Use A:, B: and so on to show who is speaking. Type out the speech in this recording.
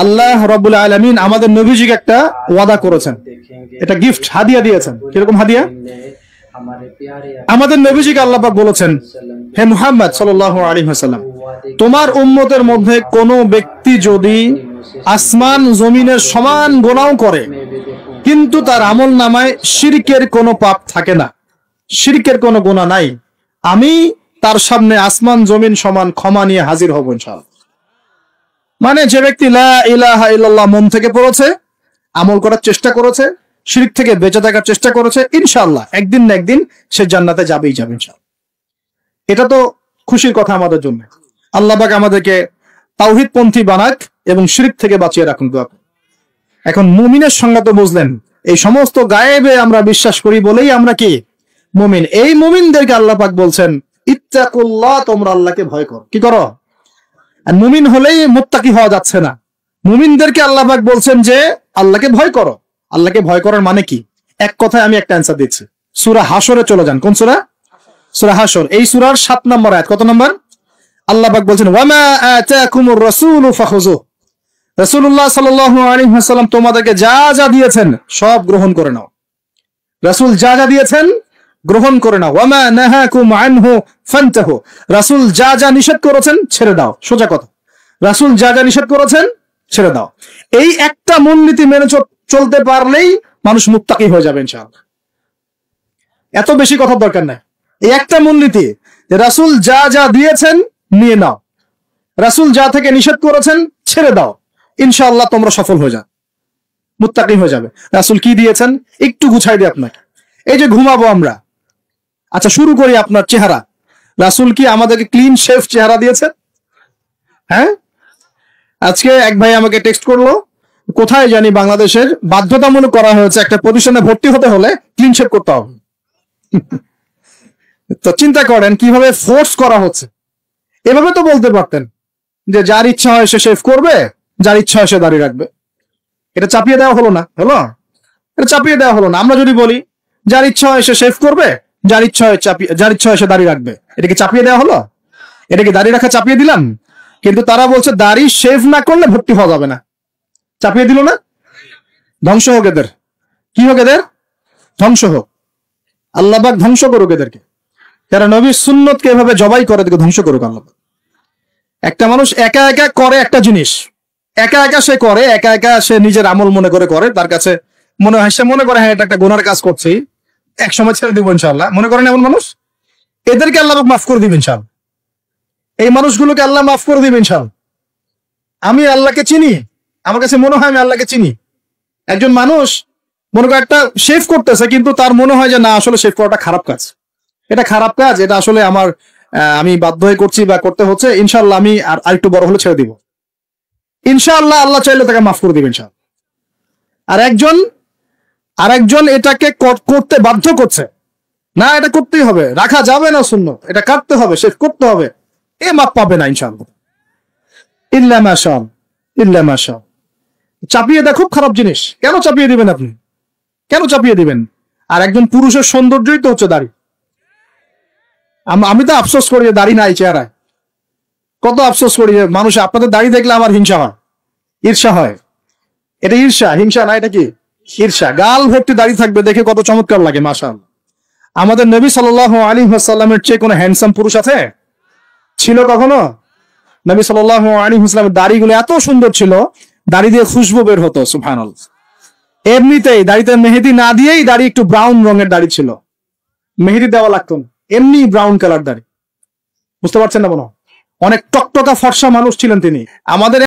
A: আল্লাহ রাব্বুল আলামিন আমাদের নবীজিকে একটা ওয়াদা করেছেন, এটা গিফট হাদিয়া দিয়েছেন। কিরকম হাদিয়া? আমাদের নবীজিকে আল্লাহ পাক বলেছেন, হে মুহাম্মদ সাল্লাল্লাহু আলাইহি ওয়াসাল্লাম, তোমার উম্মতের মধ্যে কোনো ব্যক্তি যদি আসমান জমিনের সমান গুনাহ করে কিন্তু তার আমল নামায় শিরকের কোনো পাপ থাকে না, শিরকের কোনো গুনাহ নাই, আমি তার সামনে আসমান জমিন সমান ক্ষমা নিয়ে হাজির হব ইনশাআল্লাহ। মানে যে ব্যক্তি লা ইলাহা ইল্লাল্লাহ মন থেকে পড়েছে, আমল করার চেষ্টা করেছে, শিরক থেকে বেঁচে থাকার চেষ্টা করেছে, ইনশাআল্লাহ একদিন না একদিন সে জান্নাতে যাবেই যাবে ইনশাআল্লাহ। এটা তো খুশির কথা আমাদের জন্য। আল্লাহ পাক আমাদেরকে তাওহীদ পন্থী বানাক এবং শিরক থেকে বাঁচিয়ে রাখুন। দোয়া। এখন মুমিনের সংজ্ঞা তো বুঝলেন, এই সমস্ত গায়েবে আমরা বিশ্বাস করি বলেই আমরা কি মুমিন। এই মুমিনদেরকে আল্লাহ পাক বলছেন ইত্তাকুল্লাহ, তোমরা আল্লাহকে ভয় করো। কি করো? আর মুমিন হলেই মুত্তাকি হওয়া যাচ্ছে না, মুমিনদেরকে আল্লাহ পাক বলছেন যে আল্লাহকে ভয় করো। আল্লাহকে ভয় করার মানে কি? এক কথায় আমি একটা অ্যানসার দিচ্ছি। সূরা হাশরে চলে যান। কোন সূরা? সূরা হাশর। এই সূরার 7 নম্বর আয়াত। কত নম্বর? আল্লাহ পাক বলছেন ওয়ামা আতাকুমুর রাসূলু ফাখুযুহু, রাসূলুল্লাহ সাল্লাল্লাহু আলাইহি ওয়াসাল্লাম তোমাদেরকে যা যা দিয়েছেন সব গ্রহণ করে নাও। রাসূল যা যা দিয়েছেন গ্রহণ করে নাও। ওয়ামা নাহাকুম আনহু ফান্তাহু, রাসূল যা যা নিষেধ করেছেন ছেড়ে দাও। সোজা কথা, রাসূল যা যা নিষেধ করেছেন ছেড়ে দাও। এই একটা মূলনীতি মেনে চলতে পারলেই মানুষ মুত্তাকি হয়ে যাবে ইনশাআল্লাহ। এত বেশি কথা দরকার নাই। এই একটা মূলনীতি যে রাসূল যা যা দিয়েছেন নিয়ে নাও, রাসূল যা থেকে নিষেধ করেছেন ছেড়ে দাও, ইনশাআল্লাহ তোমরা সফল হয়ে যাবে, মুত্তাকি হয়ে যাবে। রাসূল কি দিয়েছেন একটু গুছাই দিই আপনাকে। এই যে ঘুমাবো আমরা, আচ্ছা শুরু করি আপনার চেহারা। রাসূল কি আমাদেরকে ক্লিন শেভ চেহারা দিয়েছেন? হ্যাঁ, আজকে এক ভাই আমাকে টেক্সট করলো, কোথায় জানি বাংলাদেশের বাধ্যতামূলক করা হয়েছে একটা প্রতিষ্ঠানে ভর্তি হতে হলে ক্লিন শেভ করতে হবে। তো চিন্তা করেন কিভাবে ফোর্স করা হচ্ছে। এভাবে তো বলতে পারতেন যে যার ইচ্ছা হয় সে শেভ করবে, যার ইচ্ছা হয় সে দাড়ি রাখবে। এটা চাপিয়ে দেওয়া হলো না? হলো? এটা চাপিয়ে দেওয়া হলো না? আমরা যদি বলি যার ইচ্ছা হয় সে শেভ করবে, যার ইচ্ছা হয় সে দাড়ি রাখবে, এটাকে চাপিয়ে দেওয়া হলো? এটাকে দাড়ি রাখা চাপিয়ে দিলাম? কিন্তু তারা বলছে দাড়ি শেভ না করলে ভর্তি হওয়া যাবে না। চাপিয়ে দিল না? ধ্বংস হোক এদের। কি হোক এদের? ধ্বংস হোক। আল্লাহ পাক ধ্বংস করুক এদেরকে। যারা নবীর সুন্নতকে এভাবে জবাই করে এদেরকে ধ্বংস করুক আল্লাহ পাক। একটা মানুষ একা একা করে একটা জিনিস, একা একা সে করে, একা একা সে নিজের আমল মনে করে, তার কাছে মনে হয়, সে মনে করে হ্যাঁ এটা একটা গুনার কাজ করছি, এক সময় ছেড়ে দিব ইনশাআল্লাহ। মনে করেন এমন মানুষ, এদেরকে আল্লাহ পাক মাফ করে দিবেন ইনশাআল্লাহ। এই মানুষগুলোকে আল্লাহ মাফ করে দিবেন ইনশাআল্লাহ। আমি আল্লাহকে চিনি, আমার কাছে মনে হয় আমি আল্লাহকে চিনি। একজন মানুষ মনে করে একটা শেভ করতেছে, কিন্তু তার মনে হয় যে না আসলে শেভ করাটা খারাপ কাজ, এটা খারাপ কাজ, এটা আসলে আমি বাধ্য হয়ে করছি বা করতে হচ্ছে, ইনশাআল্লাহ আমি আর একটু বড় হলে ছেড়ে দিব, ইনশাআল্লাহ আল্লাহ চাইলে তাকে মাফ করে দিবেন ইনশাআল্লাহ। আর একজন এটাকে করতে বাধ্য করছে, না এটা করতেই হবে, রাখা যাবে না সুন্নাত, এটা কাটতে হবে, শেভ করতে হবে, এ মাফ পাবে না ইনশাআল্লাহ। ইল্লা মাশা। চাপিয়ে দেওয়া খুব খারাপ জিনিস। কেন চাপিয়ে দিবেন আপনি? কেন চাপিয়ে দিবেন? আর একজন পুরুষের সৌন্দর্যই তো হচ্ছে দাড়ি। আমি তো আফসোস করি যে দাড়ি নাই চেহারায়, কত আফসোস করি যে মানুষ আপনাদের দাড়ি দেখলে আমার হিংসা হয়, ঈর্ষা হয়। এটা ঈর্ষা, হিংসা না, এটা কি ঈর্ষা। গাল ভর্তি দাড়ি থাকবে, দেখে কত চমৎকার লাগে মাশাআল্লাহ। আমাদের নবী সাল্লাল্লাহু আলাইহি ওয়াসাল্লামের চেয়ে কোনো হ্যান্ডসাম পুরুষ আছে? ছিল কখনো? নবী সাল্লাল্লাহু আলাইহি ওয়াসাল্লামের দাড়িগুলো এত সুন্দর ছিল, দাড়ি দিয়ে খুশবু বের হতো, সুবহানাল্লাহ। এমনিতেই দাড়িতে মেহেদি না দিয়েই দাড়ি একটু ব্রাউন রঙের দাড়ি ছিল, মেহেদি দেওয়া লাগতো না, এমনি ব্রাউন কালার দাড়ি। বুঝতে পারছেন না? অনেক টকটকা ফর্সা মানুষ ছিলেন তিনি। আমাদের